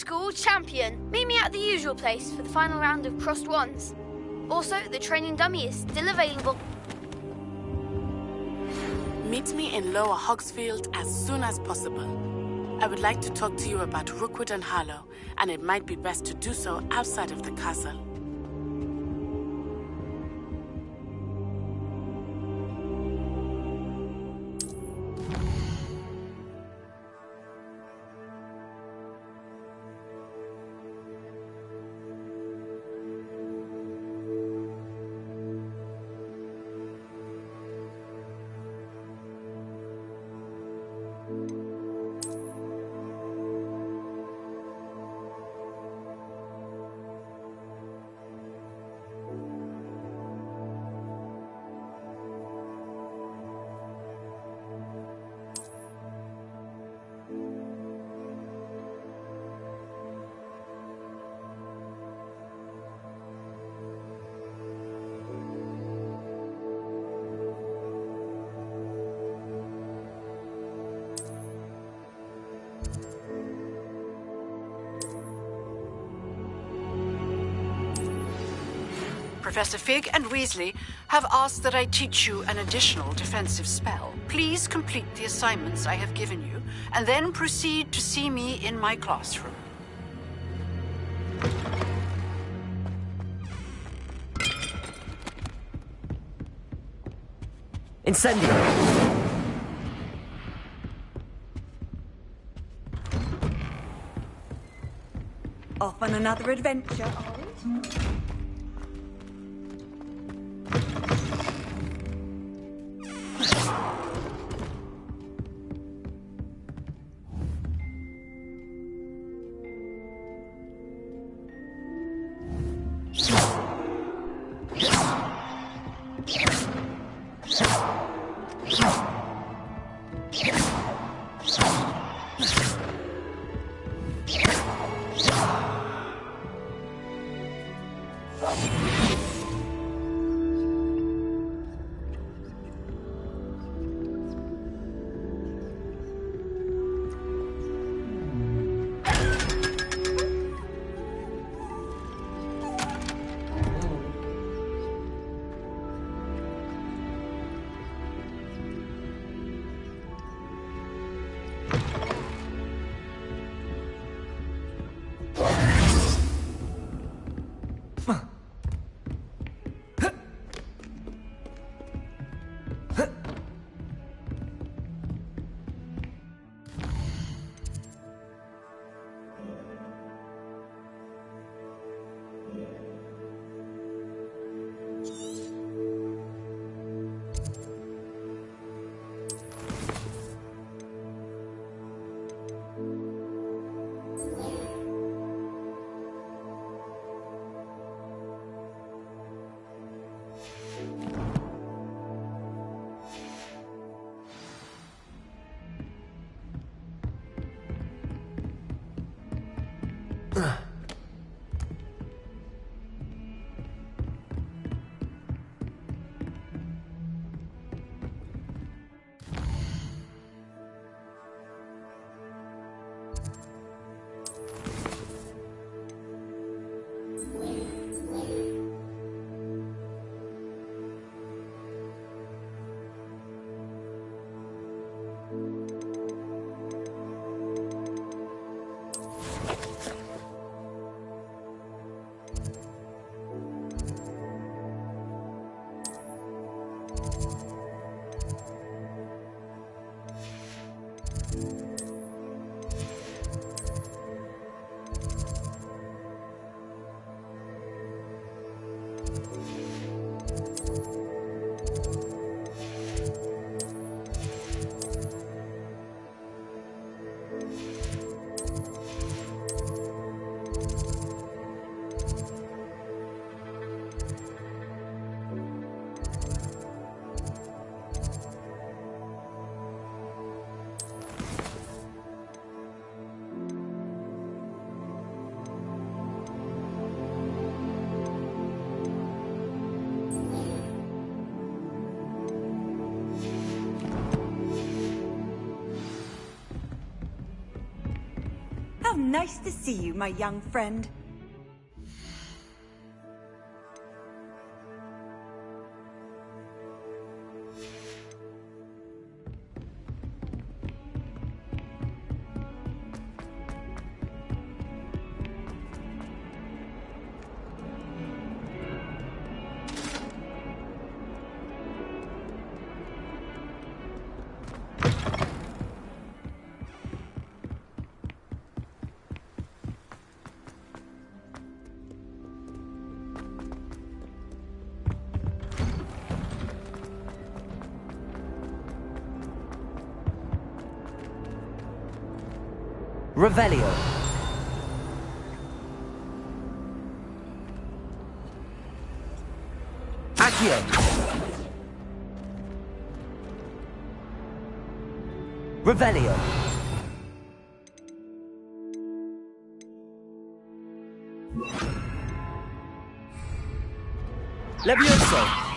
school champion. Meet me at the usual place for the final round of crossed wands. Also, the training dummy is still available. Meet me in Lower Hogsfield as soon as possible. I would like to talk to you about Rookwood and Harlow, and it might be best to do so outside of the castle. Professor Fig and Weasley have asked that I teach you an additional defensive spell. Please complete the assignments I have given you, and then proceed to see me in my classroom. Incendio! Off on another adventure. Nice to see you, my young friend. Revelio. Accio. Revelio. Levioso.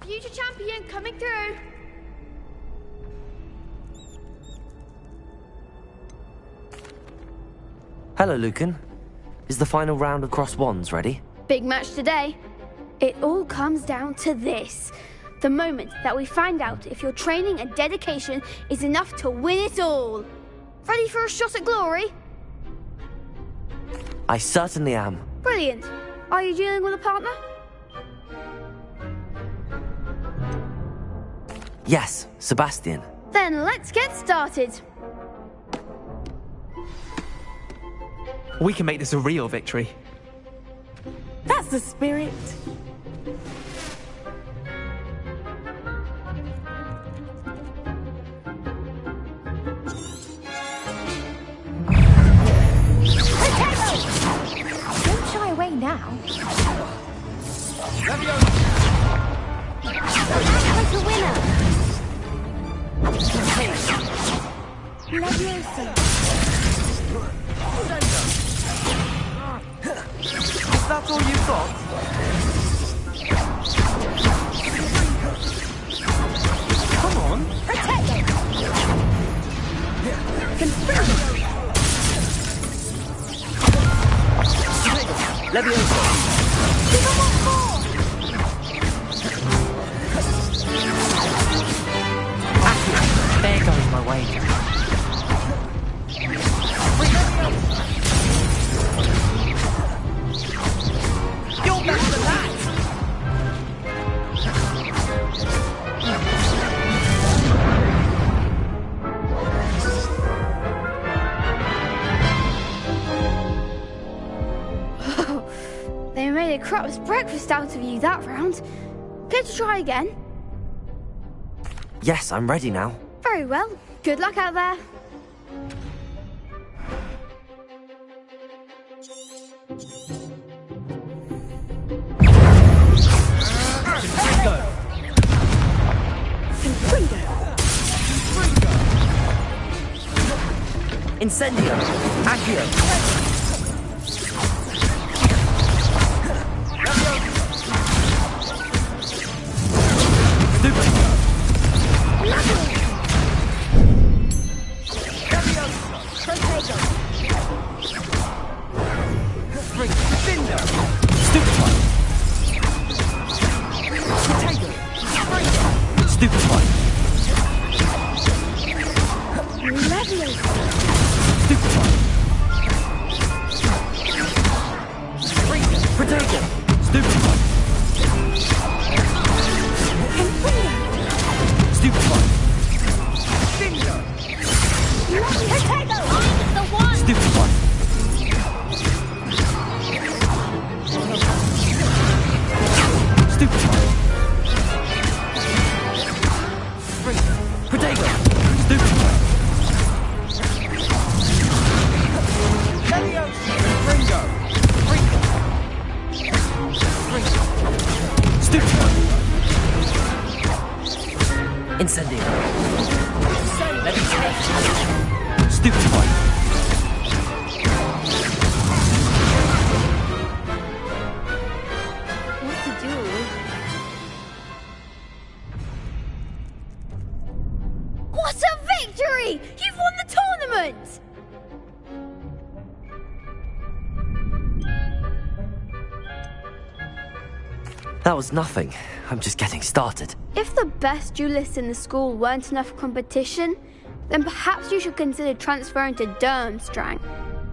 Future champion coming through. Hello, Lucan. Is the final round of Cross Wands ready? Big match today. It all comes down to this. The moment that we find out if your training and dedication is enough to win it all. Ready for a shot at glory? I certainly am. Brilliant. Are you dealing with a partner? Yes, Sebastian. Then let's get started. We can make this a real victory. That's the spirit. Don't shy away now. Act like a winner. Leviosa. Is that all you've got? Come on. Protect them. Levioso. Give them what for. There goes my wager. You're better than that! They made a crap's breakfast out of you that round. Care to try again? Yes, I'm ready now. Very well. Good luck out there. Incendio. Accio. Incendio. Stupefy. What to do? What a victory! You've won the tournament! That was nothing. I'm just getting started. If the best duelists in the school weren't enough competition, then perhaps you should consider transferring to Durmstrang.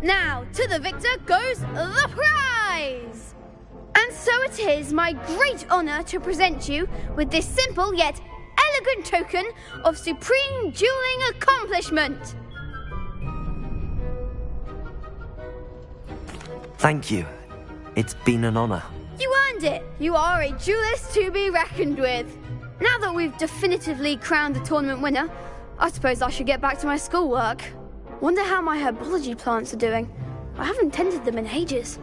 Now, to the victor goes the prize! And so it is my great honour to present you with this simple yet elegant token of supreme dueling accomplishment. Thank you. It's been an honour. You earned it. You are a duelist to be reckoned with. Now that we've definitively crowned the tournament winner, I suppose I should get back to my schoolwork. Wonder how my herbology plants are doing. I haven't tended them in ages.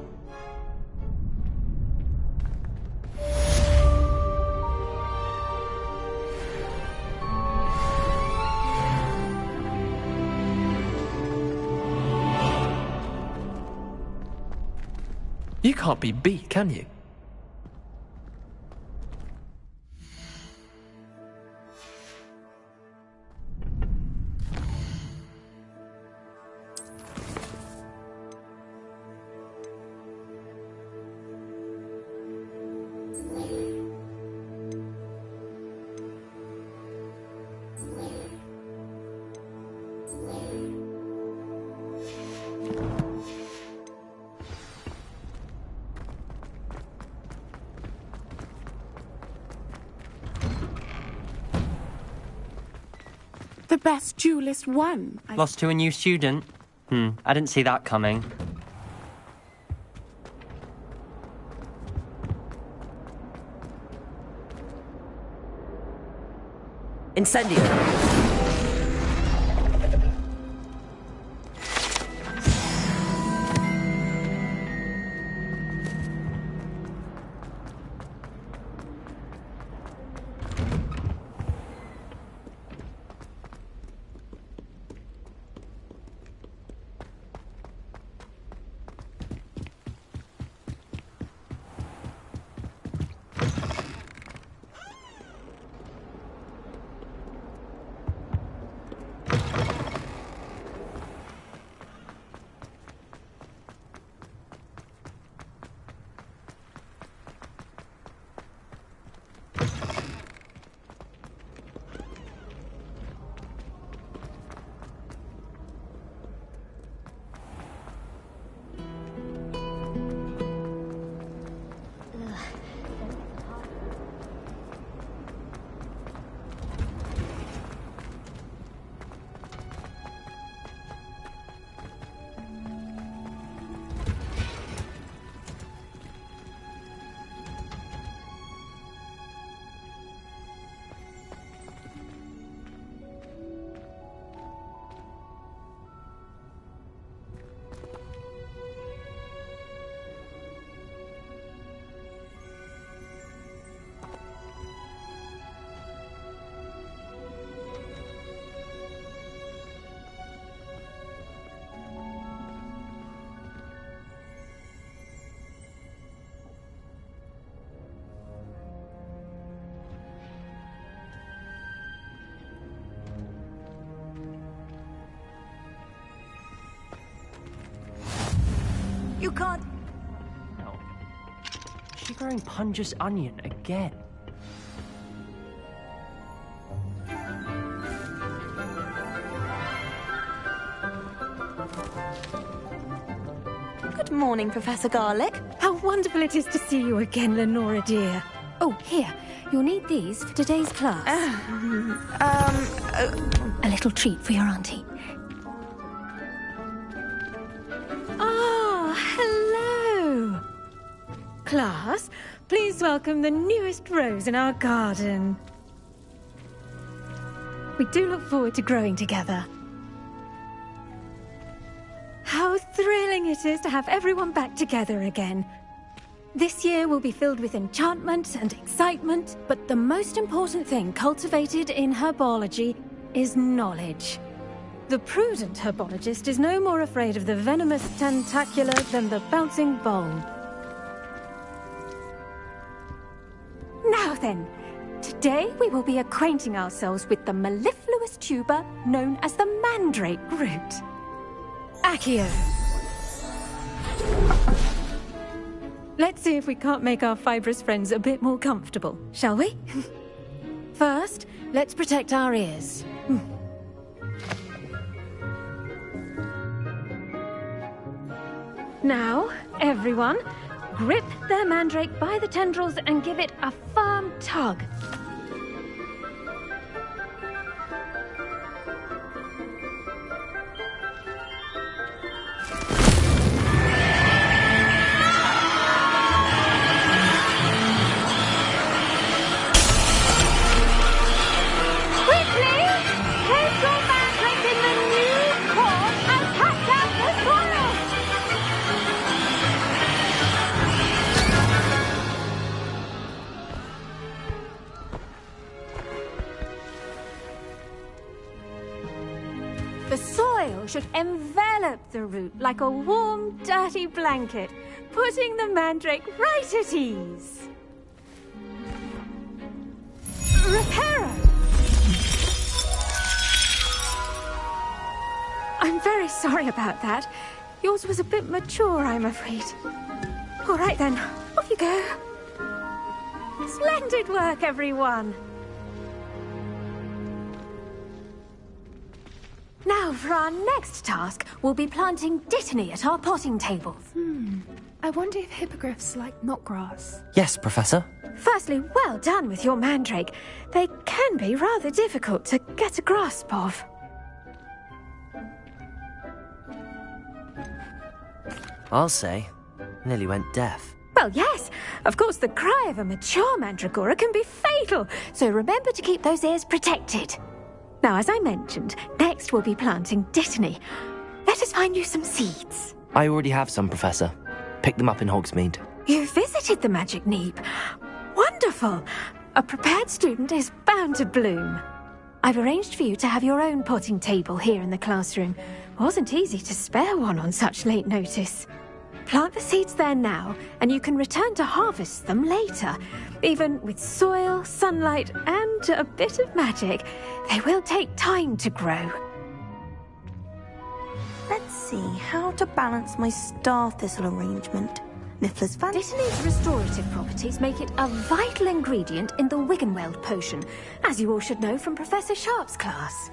You can't be beat, can you? The best duelist won. Lost to a new student? I didn't see that coming. Incendio. You can't... No. Is she growing Punja's onion again? Good morning, Professor Garlick. How wonderful it is to see you again, Lenora dear. Oh, here. You'll need these for today's class. A little treat for your auntie. Hello! Class, please welcome the newest rose in our garden. We do look forward to growing together. How thrilling it is to have everyone back together again. This year will be filled with enchantment and excitement, but the most important thing cultivated in herbology is knowledge. The prudent herbologist is no more afraid of the venomous tentacular than the bouncing bulb. Now then, today we will be acquainting ourselves with the mellifluous tuber known as the mandrake root. Accio. Let's see if we can't make our fibrous friends a bit more comfortable, shall we? First, let's protect our ears. Now, everyone, grip their mandrake by the tendrils and give it a firm tug. The soil should envelop the root like a warm, dirty blanket, putting the mandrake right at ease. Reparo! I'm very sorry about that. Yours was a bit mature, I'm afraid. All right then, off you go. Splendid work, everyone. Now, for our next task, we'll be planting dittany at our potting tables. I wonder if hippogriffs like knotgrass. Yes, Professor. Firstly, well done with your mandrake. They can be rather difficult to get a grasp of. I'll say. Nearly went deaf. Well, yes. Of course, the cry of a mature mandragora can be fatal, so remember to keep those ears protected. Now, as I mentioned, next we'll be planting dittany. Let us find you some seeds. I already have some, Professor. Picked them up in Hogsmeade. You visited the Magic Neep. Wonderful. A prepared student is bound to bloom. I've arranged for you to have your own potting table here in the classroom. Wasn't easy to spare one on such late notice. Plant the seeds there now, and you can return to harvest them later. Even with soil, sunlight, and a bit of magic, they will take time to grow. Let's see how to balance my star thistle arrangement. Niffler's fan. Dittany's restorative properties make it a vital ingredient in the Wiggenweld potion, as you all should know from Professor Sharp's class.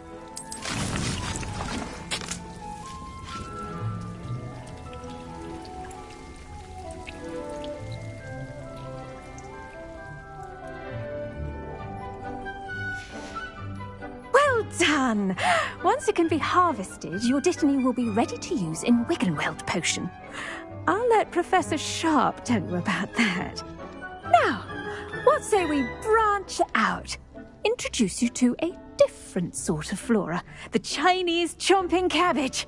Well done! Once it can be harvested, your dittany will be ready to use in Wiggenweld potion. I'll let Professor Sharp tell you about that. Now, what say we branch out? Introduce you to a different sort of flora, the Chinese chomping cabbage.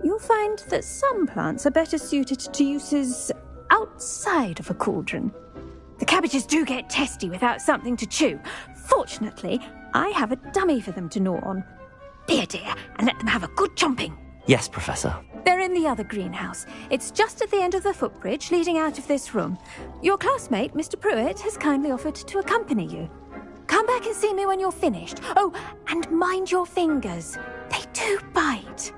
You'll find that some plants are better suited to uses outside of a cauldron. The cabbages do get testy without something to chew. Fortunately, I have a dummy for them to gnaw on. Be a dear and let them have a good chomping. Yes, Professor. They're in the other greenhouse. It's just at the end of the footbridge leading out of this room. Your classmate, Mr. Pruitt, has kindly offered to accompany you. Come back and see me when you're finished. Oh, and mind your fingers. They do bite.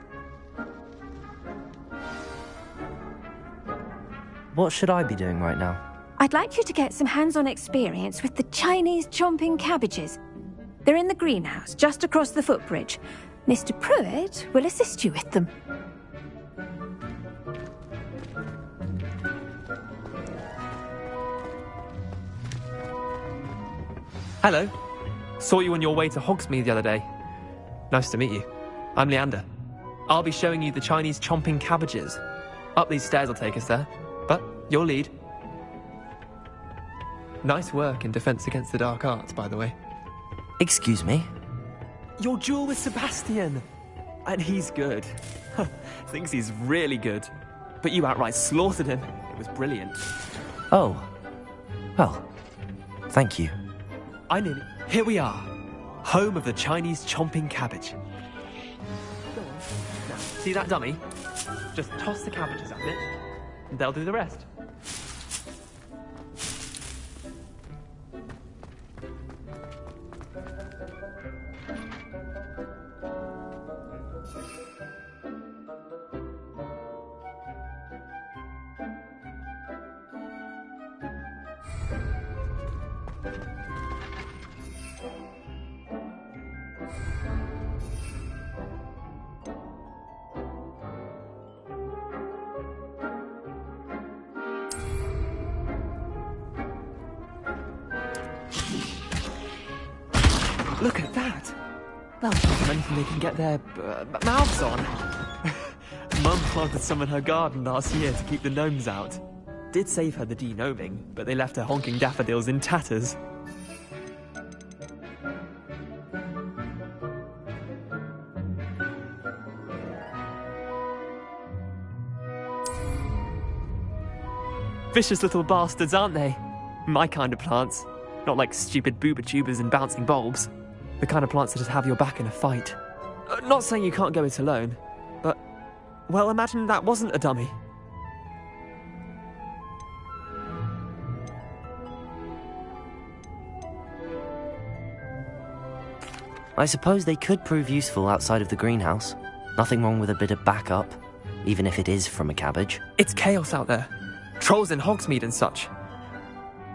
What should I be doing right now? I'd like you to get some hands-on experience with the Chinese chomping cabbages. They're in the greenhouse, just across the footbridge. Mr. Pruitt will assist you with them. Hello. Saw you on your way to Hogsmeade the other day. Nice to meet you. I'm Leander. I'll be showing you the Chinese chomping cabbages. Up these stairs will take us there, but you'll lead. Nice work in Defense Against the Dark Arts, by the way. Excuse me? Your duel with Sebastian! And he's good. Thinks he's really good. But you outright slaughtered him. It was brilliant. Oh. Well, thank you. Here we are. Home of the Chinese chomping cabbage. Now, see that dummy? Just toss the cabbages at it, and they'll do the rest. Look at that! They'll give them anything they can get their mouths on. Mum planted some in her garden last year to keep the gnomes out. Did save her the de-gnoming, but they left her honking daffodils in tatters. Vicious little bastards, aren't they? My kind of plants. Not like stupid booba tubers and bouncing bulbs. The kind of plants that just have your back in a fight. Not saying you can't go it alone, but, well, imagine that wasn't a dummy. I suppose they could prove useful outside of the greenhouse. Nothing wrong with a bit of backup, even if it is from a cabbage. It's chaos out there. Trolls in Hogsmeade and such.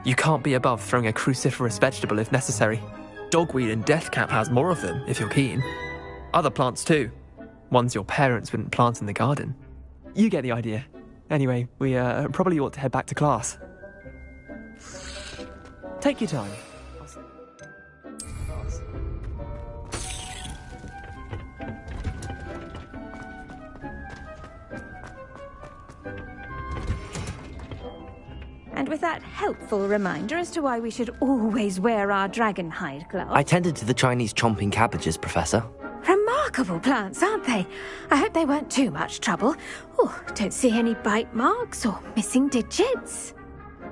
You can't be above throwing a cruciferous vegetable if necessary. Dogweed and deathcap has more of them, if you're keen. Other plants too. Ones your parents wouldn't plant in the garden. You get the idea. Anyway, we probably ought to head back to class. Take your time. And with that helpful reminder as to why we should always wear our dragon hide gloves. I tended to the Chinese chomping cabbages, Professor. Remarkable plants, aren't they? I hope they weren't too much trouble. Oh, don't see any bite marks or missing digits.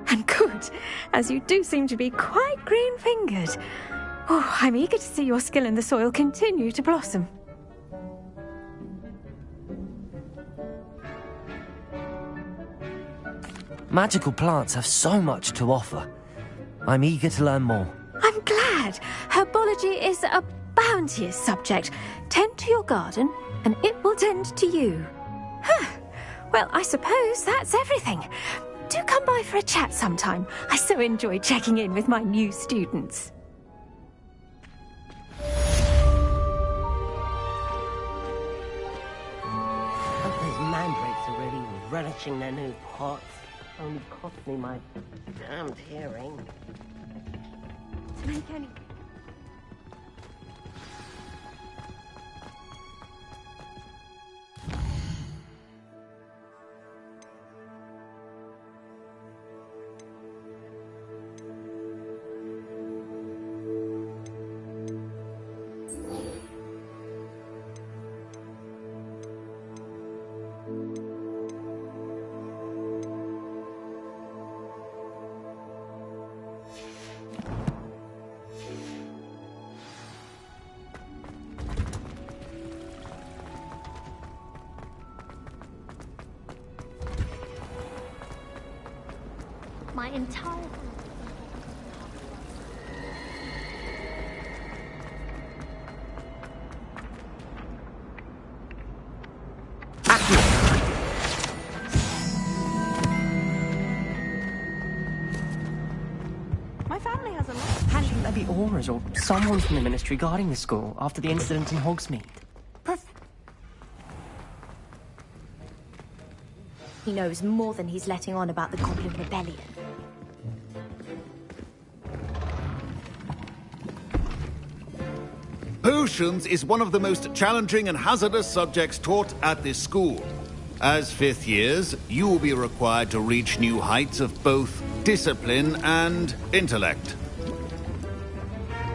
And good, as you do seem to be quite green-fingered. Oh, I'm eager to see your skill in the soil continue to blossom. Magical plants have so much to offer. I'm eager to learn more. I'm glad. Herbology is a bounteous subject. Tend to your garden, and it will tend to you. Huh. Well, I suppose that's everything. Do come by for a chat sometime. I so enjoy checking in with my new students. Those mandrakes are really relishing their new pots. Only cost me my damned hearing. To make any... My entire... My family has a lot. Shouldn't there be auras or someone from the ministry guarding the school after the incident in Hogsmeade? He knows more than he's letting on about the Goblin Rebellion. Potions is one of the most challenging and hazardous subjects taught at this school. As fifth years, you will be required to reach new heights of both discipline and intellect.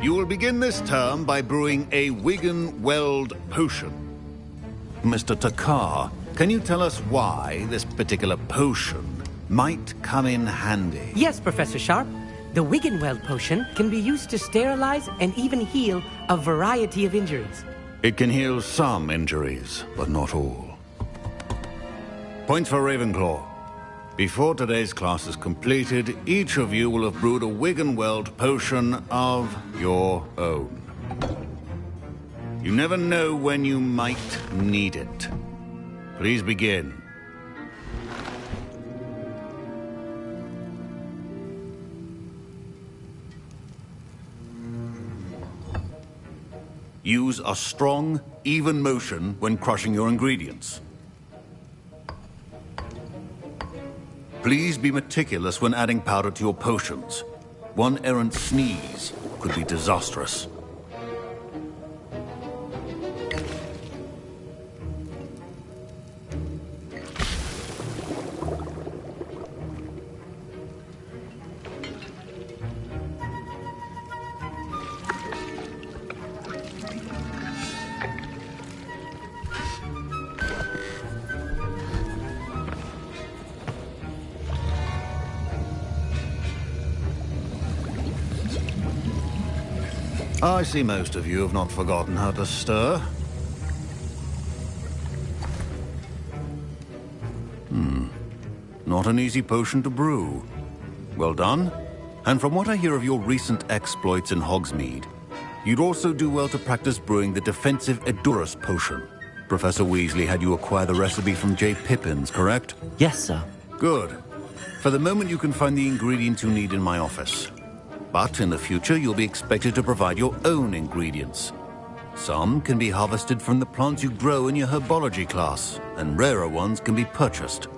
You will begin this term by brewing a Wigan Weld potion. Mr. Takar, can you tell us why this particular potion might come in handy. Yes, Professor Sharp. The Wiggenweld potion can be used to sterilize and even heal a variety of injuries. It can heal some injuries, but not all. Points for Ravenclaw. Before today's class is completed, each of you will have brewed a Wiggenweld potion of your own. You never know when you might need it. Please begin. Use a strong, even motion when crushing your ingredients. Please be meticulous when adding powder to your potions. One errant sneeze could be disastrous. I see most of you have not forgotten how to stir. Not an easy potion to brew. Well done. And from what I hear of your recent exploits in Hogsmeade, you'd also do well to practice brewing the defensive Edurus potion. Professor Weasley had you acquire the recipe from J. Pippin's, correct? Yes, sir. Good. For the moment, you can find the ingredients you need in my office. But in the future, you'll be expected to provide your own ingredients. Some can be harvested from the plants you grow in your herbology class, and rarer ones can be purchased.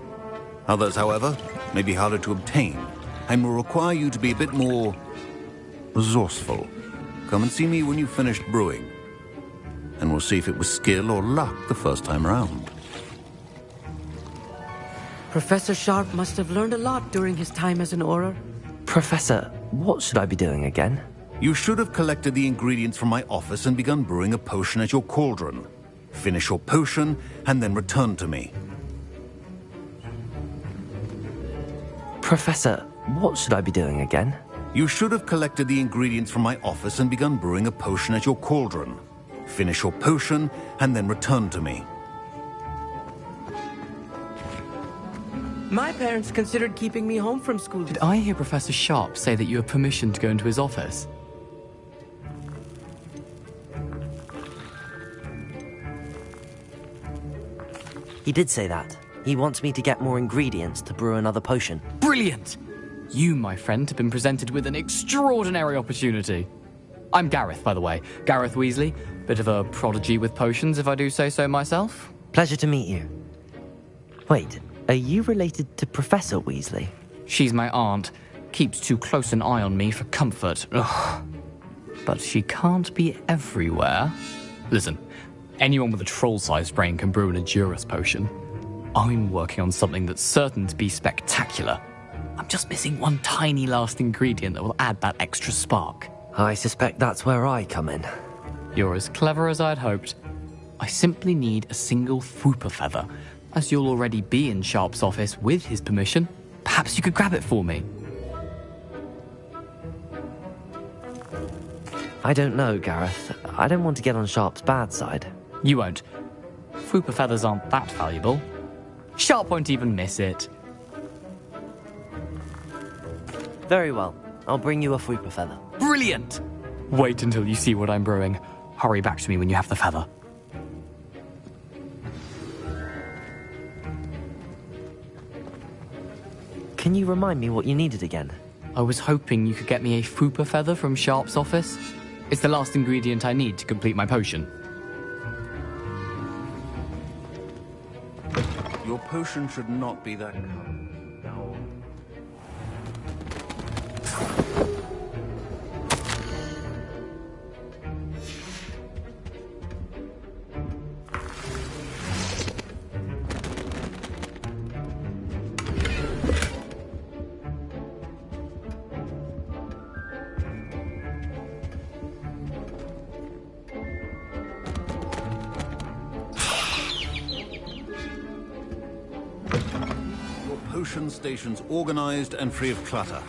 Others, however, may be harder to obtain, and will require you to be a bit more resourceful. Come and see me when you've finished brewing, and we'll see if it was skill or luck the first time around. Professor Sharp must have learned a lot during his time as an Auror. Professor, what should I be doing again? You should have collected the ingredients from my office and begun brewing a potion at your cauldron. Finish your potion, and then return to me. Professor, what should I be doing again? You should have collected the ingredients from my office and begun brewing a potion at your cauldron. Finish your potion, and then return to me. My parents considered keeping me home from school. Did I hear Professor Sharp say that you have permission to go into his office? He did say that. He wants me to get more ingredients to brew another potion. Brilliant! You, my friend, have been presented with an extraordinary opportunity. I'm Gareth, by the way. Gareth Weasley. Bit of a prodigy with potions, if I do say so myself. Pleasure to meet you. Wait, are you related to Professor Weasley? She's my aunt. Keeps too close an eye on me for comfort. Ugh. But she can't be everywhere. Listen, anyone with a troll-sized brain can brew an Edurus potion. I'm working on something that's certain to be spectacular. I'm just missing one tiny last ingredient that will add that extra spark. I suspect that's where I come in. You're as clever as I'd hoped. I simply need a single Fwooper feather. As you'll already be in Sharp's office with his permission, perhaps you could grab it for me. I don't know, Gareth. I don't want to get on Sharp's bad side. You won't. Fwooper feathers aren't that valuable. Sharp won't even miss it. Very well. I'll bring you a Fwooper feather. Brilliant! Wait until you see what I'm brewing. Hurry back to me when you have the feather. Can you remind me what you needed again? I was hoping you could get me a Fwooper feather from Sharp's office. It's the last ingredient I need to complete my potion. Your potion should not be that color. Now... potion stations organized and free of clutter.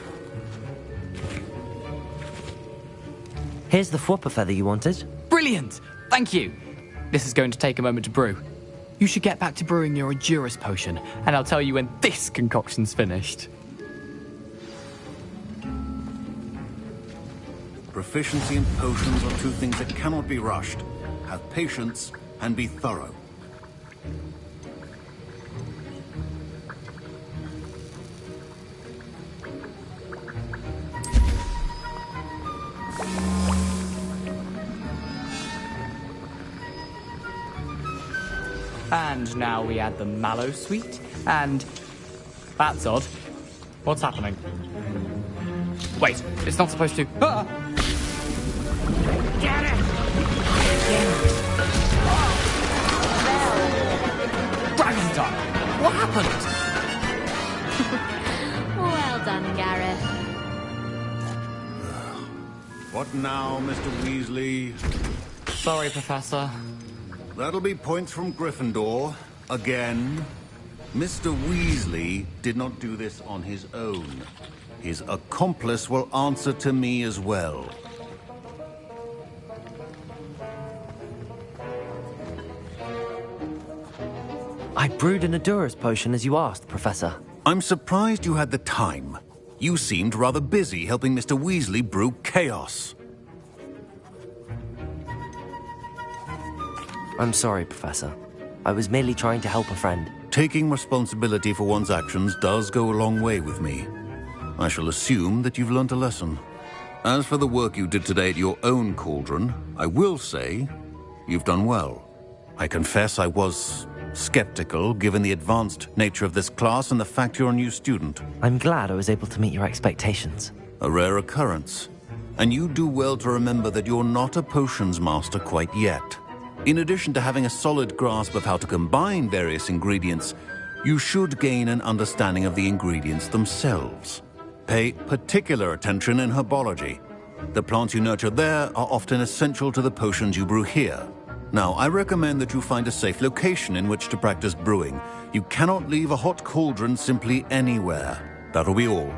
Here's the Fwopper feather you wanted. Brilliant! Thank you! This is going to take a moment to brew. You should get back to brewing your Endurus potion, and I'll tell you when this concoction's finished. Proficiency in potions are two things that cannot be rushed. Have patience and be thorough. And now we add the mallow sweet, and... That's odd. What's happening? Wait, it's not supposed to... Ah! Get it! Dragon's done! What happened? Well done, Gareth. What now, Mr. Weasley? Sorry, Professor. That'll be points from Gryffindor. Again. Mr. Weasley did not do this on his own. His accomplice will answer to me as well. I brewed an Endurus potion as you asked, Professor. I'm surprised you had the time. You seemed rather busy helping Mr. Weasley brew chaos. I'm sorry, Professor. I was merely trying to help a friend. Taking responsibility for one's actions does go a long way with me. I shall assume that you've learnt a lesson. As for the work you did today at your own cauldron, I will say you've done well. I confess I was skeptical, given the advanced nature of this class and the fact you're a new student. I'm glad I was able to meet your expectations. A rare occurrence. And you do well to remember that you're not a potions master quite yet. In addition to having a solid grasp of how to combine various ingredients, you should gain an understanding of the ingredients themselves. Pay particular attention in herbology. The plants you nurture there are often essential to the potions you brew here. Now, I recommend that you find a safe location in which to practice brewing. You cannot leave a hot cauldron simply anywhere. That'll be all.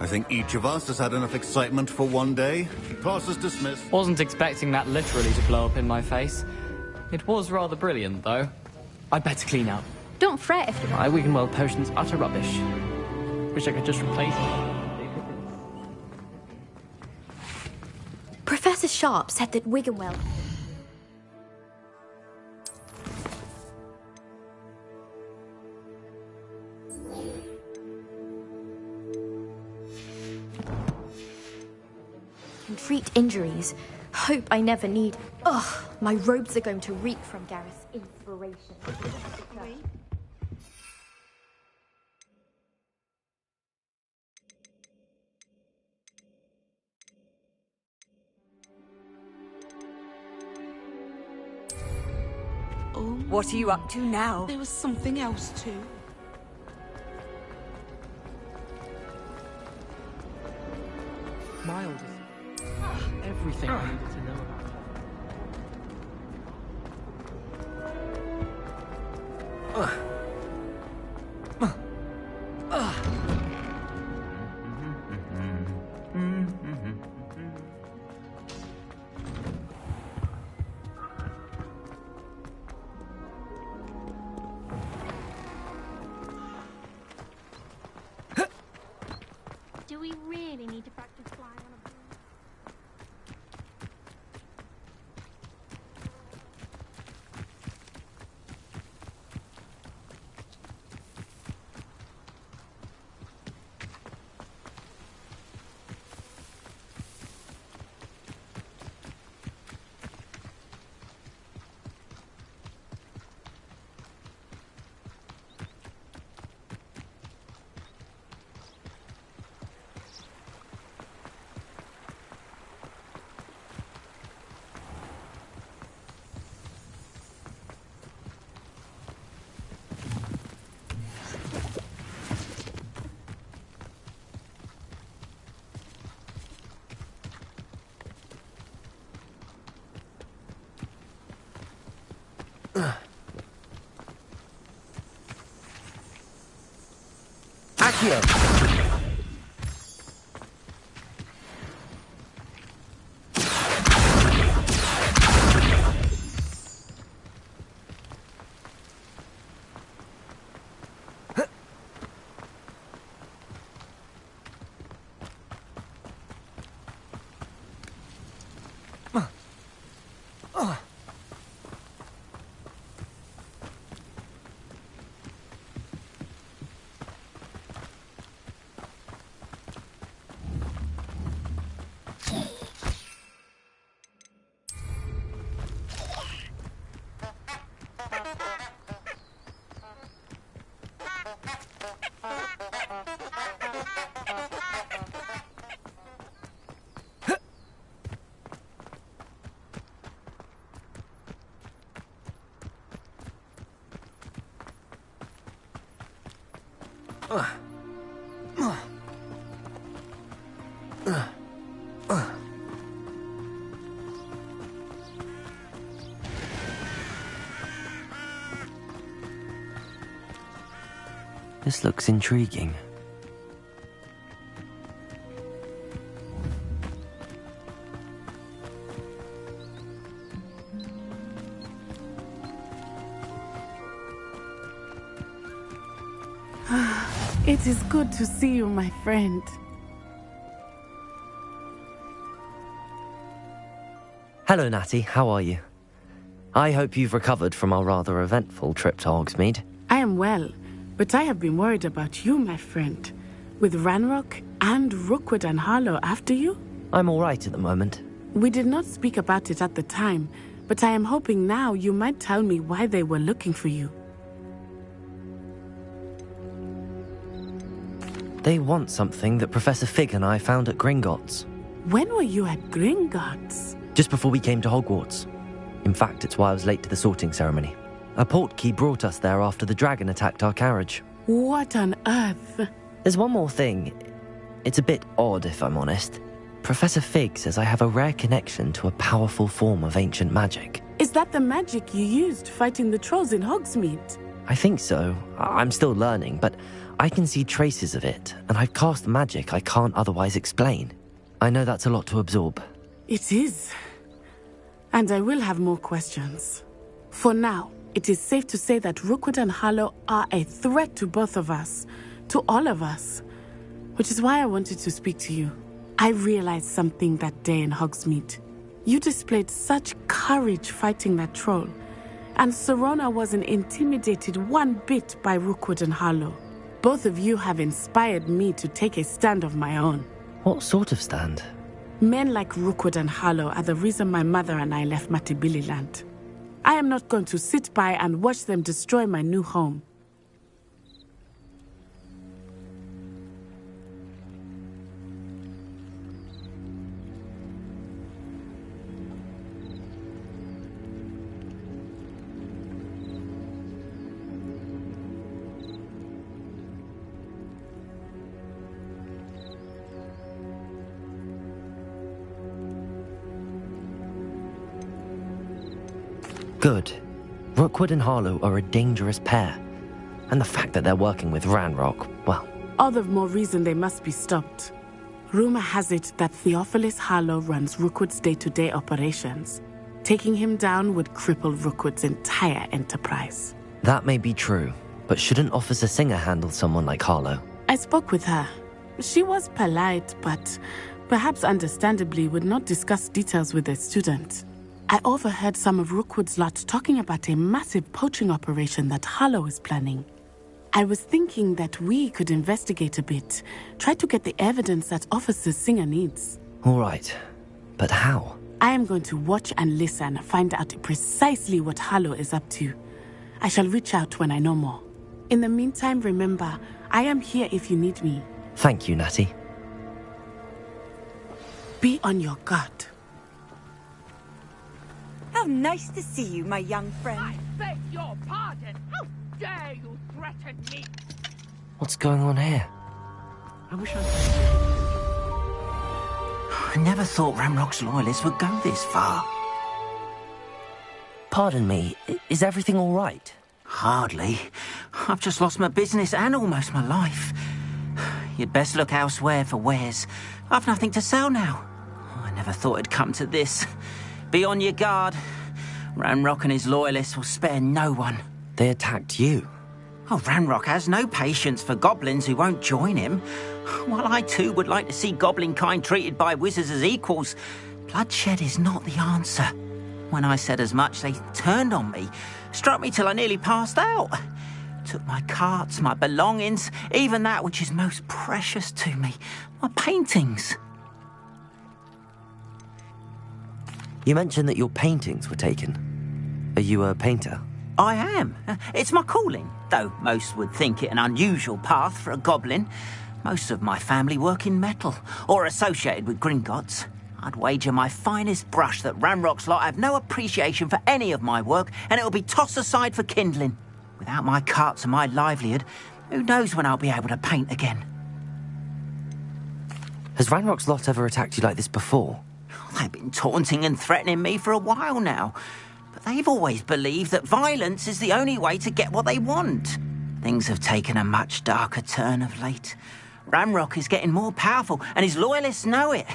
I think each of us has had enough excitement for one day. Class is dismissed. Wasn't expecting that literally to blow up in my face. It was rather brilliant, though. I'd better clean up. Don't fret if My Wiggenweld potion's utter rubbish. Wish I could just replace it. Professor Sharp said that Wiggenweld... can treat injuries. Hope I never need... Ugh, my robes are going to reek from Gareth's inspiration. What are you up to now? There was something else too. Mild. Everything I needed to know about. Do we really need to practice flying on a balloon? you. This looks intriguing. It is good to see you, my friend. Hello, Natty. How are you? I hope you've recovered from our rather eventful trip to Hogsmeade. I am well, but I have been worried about you, my friend. With Ranrock and Rookwood and Harlow after you? I'm all right at the moment. We did not speak about it at the time, but I am hoping now you might tell me why they were looking for you. They want something that Professor Fig and I found at Gringotts. When were you at Gringotts? Just before we came to Hogwarts. In fact, it's why I was late to the sorting ceremony. A portkey brought us there after the dragon attacked our carriage. What on earth? There's one more thing. It's a bit odd, if I'm honest. Professor Fig says I have a rare connection to a powerful form of ancient magic. Is that the magic you used fighting the trolls in Hogsmeade? I think so. I'm still learning, but I can see traces of it, and I've cast magic I can't otherwise explain. I know that's a lot to absorb. It is. And I will have more questions. For now, it is safe to say that Rookwood and Harlow are a threat to both of us, to all of us. Which is why I wanted to speak to you. I realized something that day in Hogsmeade. You displayed such courage fighting that troll, and Serona wasn't intimidated one bit by Rookwood and Harlow. Both of you have inspired me to take a stand of my own. What sort of stand? Men like Rookwood and Harlow are the reason my mother and I left Matibililand. I am not going to sit by and watch them destroy my new home. Good. Rookwood and Harlow are a dangerous pair. And the fact that they're working with Ranrock, well... All the more reason they must be stopped. Rumor has it that Theophilus Harlow runs Rookwood's day-to-day operations. Taking him down would cripple Rookwood's entire enterprise. That may be true, but shouldn't Officer Singer handle someone like Harlow? I spoke with her. She was polite, but perhaps understandably would not discuss details with a student. I overheard some of Rookwood's lot talking about a massive poaching operation that Harlow is planning. I was thinking that we could investigate a bit, try to get the evidence that Officer Singer needs. All right, but how? I am going to watch and listen, find out precisely what Harlow is up to. I shall reach out when I know more. In the meantime, remember, I am here if you need me. Thank you, Natty. Be on your guard. How nice to see you, my young friend. I beg your pardon. How dare you threaten me? What's going on here? I wish I never thought Ranrock's loyalists would go this far. Pardon me, is everything all right? Hardly. I've just lost my business and almost my life. you'd best look elsewhere for wares. I've nothing to sell now. I never thought it'd come to this. Be on your guard. Ranrock and his loyalists will spare no one. They attacked you? Oh, Ranrock has no patience for goblins who won't join him. While I too would like to see goblin kind treated by wizards as equals, bloodshed is not the answer. When I said as much, they turned on me, struck me till I nearly passed out. Took my carts, my belongings, even that which is most precious to me, my paintings. You mentioned that your paintings were taken. Are you a painter? I am. It's my calling, though most would think it an unusual path for a goblin. Most of my family work in metal, or associated with Gringotts. I'd wager my finest brush that Ranrock's lot have no appreciation for any of my work, and it'll be tossed aside for kindling. Without my carts and my livelihood, who knows when I'll be able to paint again? Has Ranrock's lot ever attacked you like this before? They've been taunting and threatening me for a while now. But they've always believed that violence is the only way to get what they want. Things have taken a much darker turn of late. Ranrock is getting more powerful, and his loyalists know it.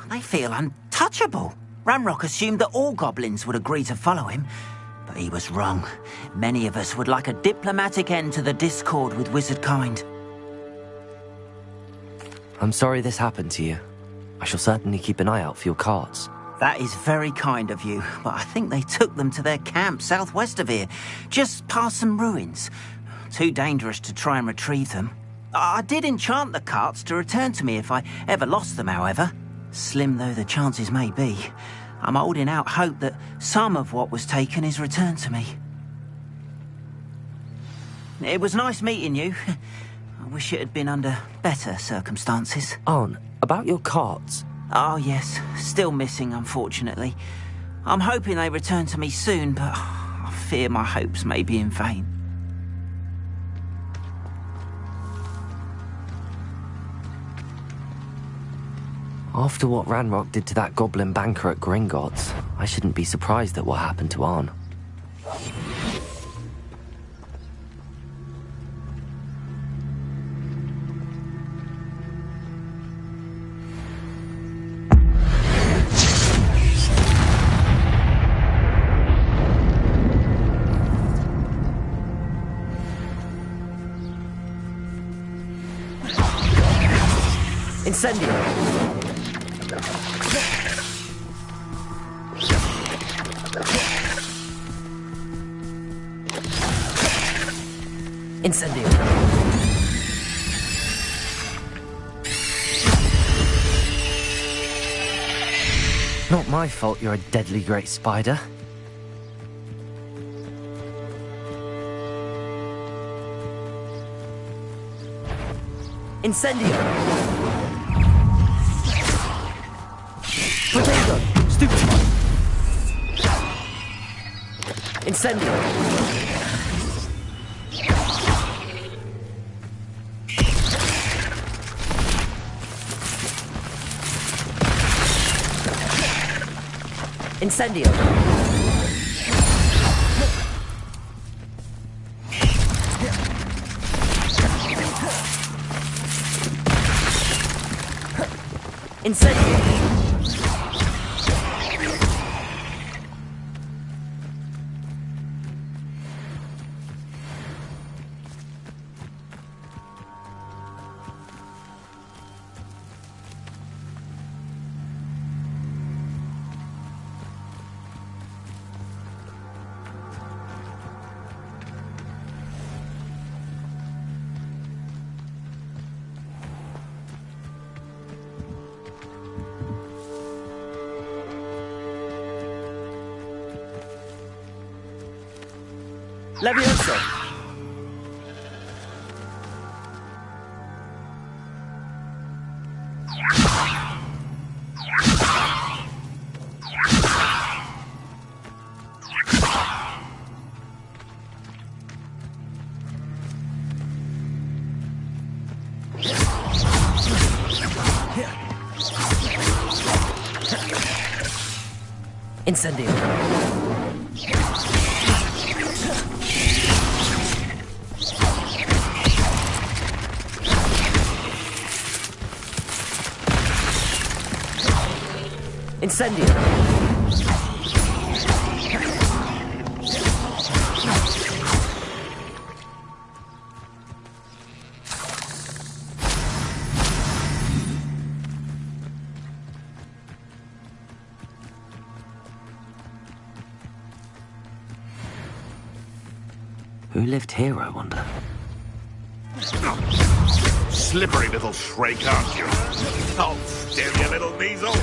They feel untouchable. Ranrock assumed that all goblins would agree to follow him, but he was wrong. Many of us would like a diplomatic end to the discord with wizard kind. I'm sorry this happened to you. I shall certainly keep an eye out for your carts. That is very kind of you, but I think they took them to their camp southwest of here, just past some ruins. Too dangerous to try and retrieve them. I did enchant the carts to return to me if I ever lost them, however. Slim though the chances may be, I'm holding out hope that some of what was taken is returned to me. It was nice meeting you. I wish it had been under better circumstances. Arn, about your carts. Oh yes, still missing, unfortunately. I'm hoping they return to me soon, but I fear my hopes may be in vain. After what Ranrock did to that goblin banker at Gringotts, I shouldn't be surprised at what happened to Arn. Incendio! Incendio! Not my fault you're a deadly great spider. Incendio! Potato! Stupid! Incendio! Incendio! Incendio! Levioso! Incendio! Incendio! Who lived here, I wonder? Slippery little shrike, aren't you? Oh, still, you little weasel.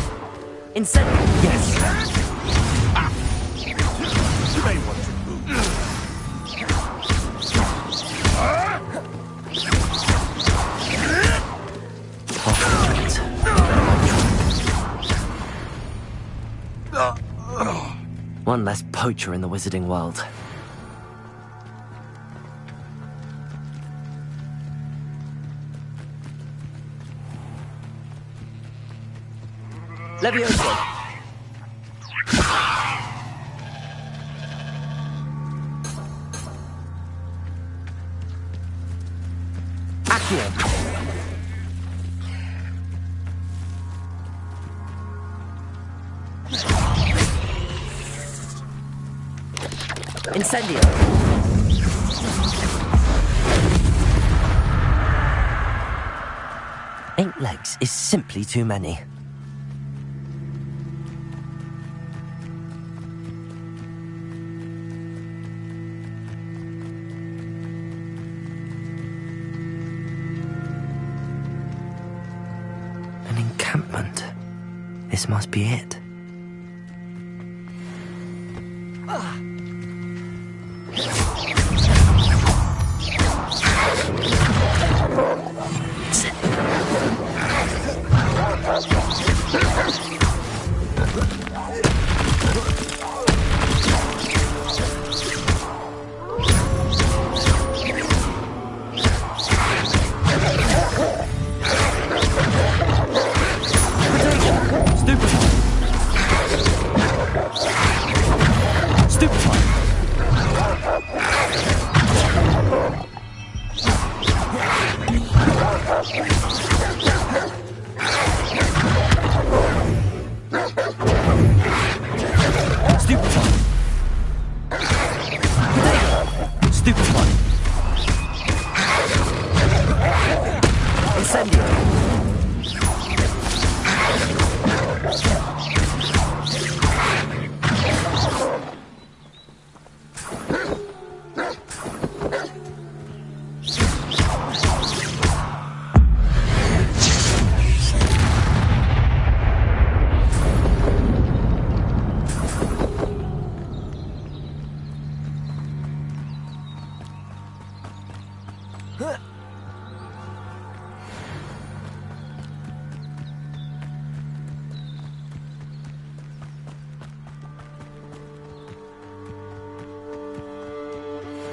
Incendio! Yes! You may want to move. One less poacher in the wizarding world. Levioso! Accio! Incendio! Eight legs is simply too many. An encampment. This must be it.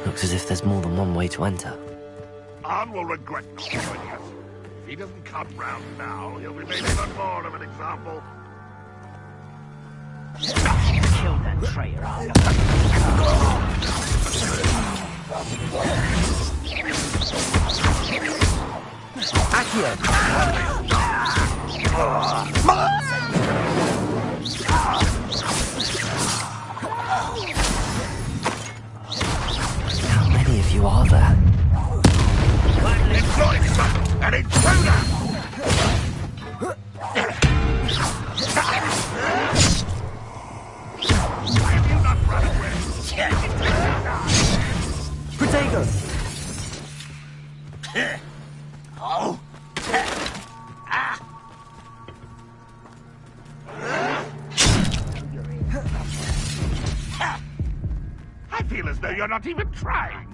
Looks as if there's more than one way to enter. Arn will regret not joining us. If he doesn't come round now, he'll be made even more of an example. Kill that traitor, Arn. How many of you are there? An intruder! Why have you not run away? Protego! Oh! I feel as though you're not even trying.